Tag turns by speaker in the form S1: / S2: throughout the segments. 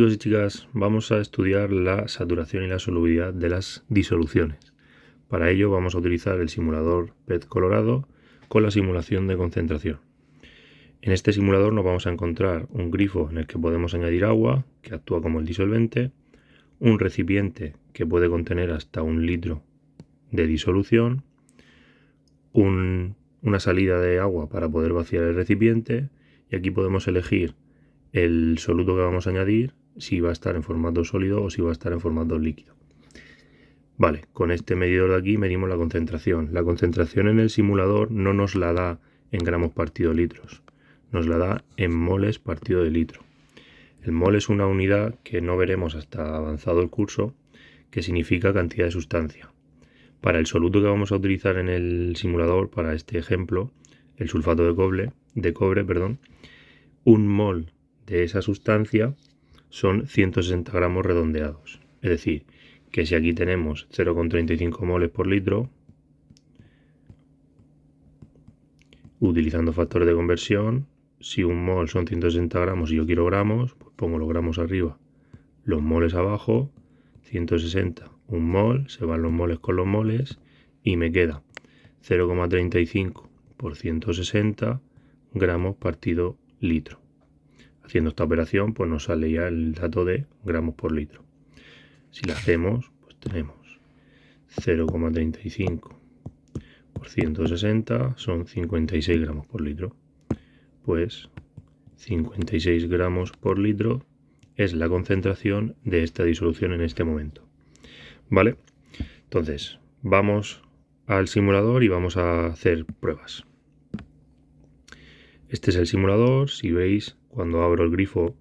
S1: Chicos y chicas, vamos a estudiar la saturación y la solubilidad de las disoluciones. Para ello vamos a utilizar el simulador PET Colorado con la simulación de concentración. En este simulador nos vamos a encontrar un grifo en el que podemos añadir agua, que actúa como el disolvente, un recipiente que puede contener hasta 1 litro de disolución, una salida de agua para poder vaciar el recipiente, y aquí podemos elegir el soluto que vamos a añadir, si va a estar en formato sólido o si va a estar en formato líquido. Vale, con este medidor de aquí medimos la concentración. La concentración en el simulador no nos la da en gramos partido litros, nos la da en moles partido de litro. El mol es una unidad que no veremos hasta avanzado el curso, que significa cantidad de sustancia. Para el soluto que vamos a utilizar en el simulador, para este ejemplo, el sulfato de cobre, un mol de esa sustancia son 160 gramos redondeados. Es decir, que si aquí tenemos 0,35 moles por litro, utilizando factores de conversión, si un mol son 160 gramos y yo quiero gramos, pues pongo los gramos arriba, los moles abajo, 160, un mol, se van los moles con los moles y me queda 0,35 por 160 gramos partido litro. Haciendo esta operación, pues nos sale ya el dato de gramos por litro. Si la hacemos, pues tenemos 0,35 por 160 son 56 gramos por litro. Pues 56 gramos por litro es la concentración de esta disolución en este momento. ¿Vale? Entonces, vamos al simulador y vamos a hacer pruebas. Este es el simulador. Si veis, cuando abro el grifo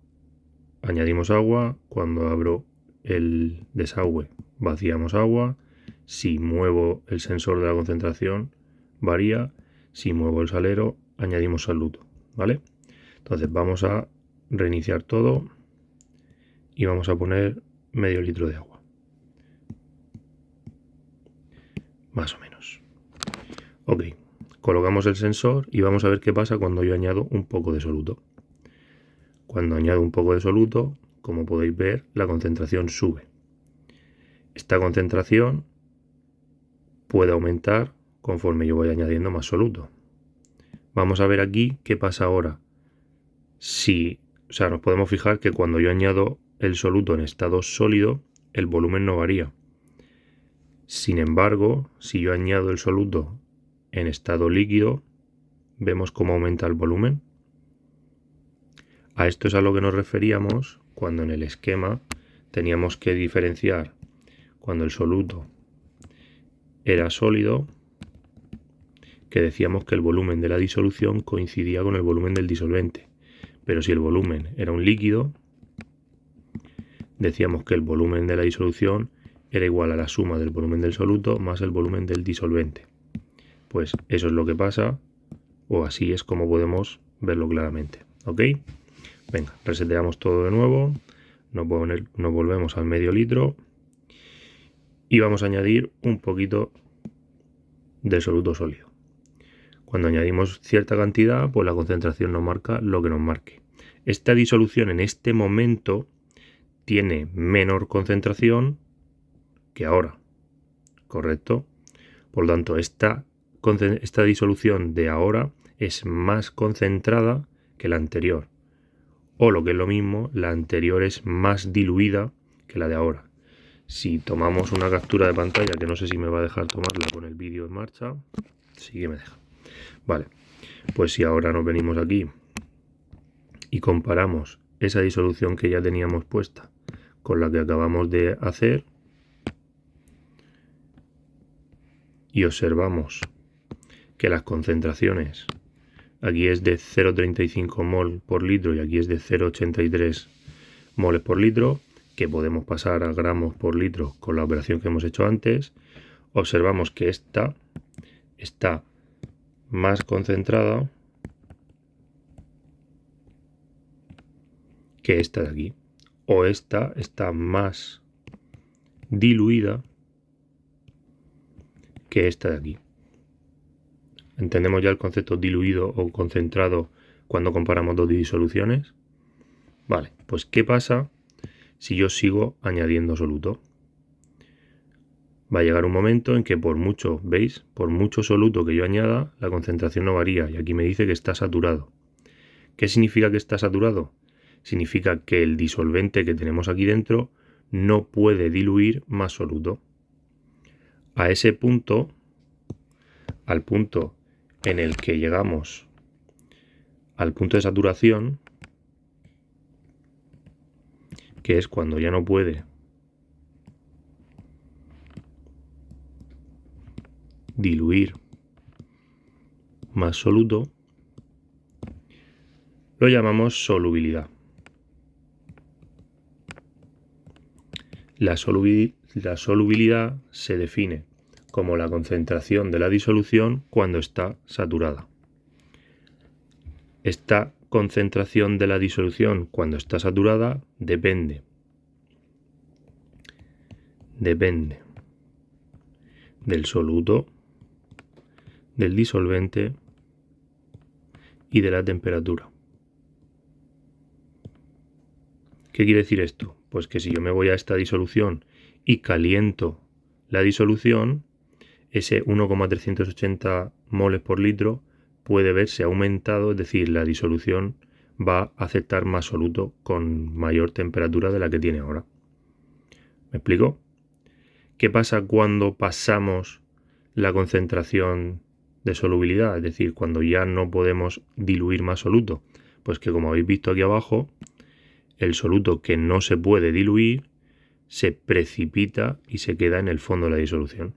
S1: añadimos agua, cuando abro el desagüe vaciamos agua, si muevo el sensor de la concentración varía, si muevo el salero añadimos soluto, ¿vale? Entonces vamos a reiniciar todo y vamos a poner medio litro de agua, más o menos. Ok, colocamos el sensor y vamos a ver qué pasa cuando yo añado un poco de soluto. Cuando añado un poco de soluto, como podéis ver, la concentración sube. Esta concentración puede aumentar conforme yo voy añadiendo más soluto. Vamos a ver aquí qué pasa ahora. Nos podemos fijar que cuando yo añado el soluto en estado sólido, el volumen no varía. Sin embargo, si yo añado el soluto en estado líquido, vemos cómo aumenta el volumen. A esto es a lo que nos referíamos cuando en el esquema teníamos que diferenciar cuando el soluto era sólido, que decíamos que el volumen de la disolución coincidía con el volumen del disolvente. Pero si el volumen era un líquido, decíamos que el volumen de la disolución era igual a la suma del volumen del soluto más el volumen del disolvente. Pues eso es lo que pasa, o así es como podemos verlo claramente. ¿Ok? Venga, reseteamos todo de nuevo, nos volvemos al medio litro y vamos a añadir un poquito de soluto sólido. Cuando añadimos cierta cantidad, pues la concentración nos marca lo que nos marque. Esta disolución en este momento tiene menor concentración que ahora, ¿correcto? Por lo tanto, esta disolución de ahora es más concentrada que la anterior. O lo que es lo mismo, la anterior es más diluida que la de ahora. Si tomamos una captura de pantalla, que no sé si me va a dejar tomarla con el vídeo en marcha, sí que me deja. Vale, pues si ahora nos venimos aquí y comparamos esa disolución que ya teníamos puesta con la que acabamos de hacer y observamos que las concentraciones aquí es de 0,35 mol por litro y aquí es de 0,83 moles por litro, que podemos pasar a gramos por litro con la operación que hemos hecho antes, observamos que esta está más concentrada que esta de aquí, o esta está más diluida que esta de aquí. ¿Entendemos ya el concepto diluido o concentrado cuando comparamos dos disoluciones? Vale, pues ¿qué pasa si yo sigo añadiendo soluto. Va a llegar un momento en que por mucho, ¿veis? Por mucho soluto que yo añada, la concentración no varía y aquí me dice que está saturado. ¿Qué significa que está saturado? Significa que el disolvente que tenemos aquí dentro no puede diluir más soluto. A ese punto, al punto en el que llegamos al punto de saturación, que es cuando ya no puede diluir más soluto, lo llamamos solubilidad. La solubilidad se define como la concentración de la disolución cuando está saturada. Esta concentración de la disolución cuando está saturada depende del soluto, del disolvente y de la temperatura. ¿Qué quiere decir esto? Pues que si yo me voy a esta disolución y caliento la disolución, ese 1,380 moles por litro puede verse aumentado, es decir, la disolución va a aceptar más soluto con mayor temperatura de la que tiene ahora. ¿Me explico? ¿Qué pasa cuando pasamos la concentración de solubilidad? Es decir, cuando ya no podemos diluir más soluto. Pues que como habéis visto aquí abajo, el soluto que no se puede diluir se precipita y se queda en el fondo de la disolución.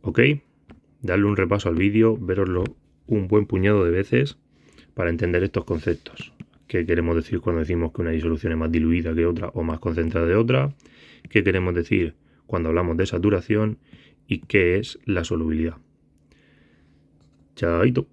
S1: ¿Ok? Darle un repaso al vídeo, veroslo un buen puñado de veces para entender estos conceptos. ¿Qué queremos decir cuando decimos que una disolución es más diluida que otra o más concentrada de otra? ¿Qué queremos decir cuando hablamos de saturación? ¿Y qué es la solubilidad? Chaito.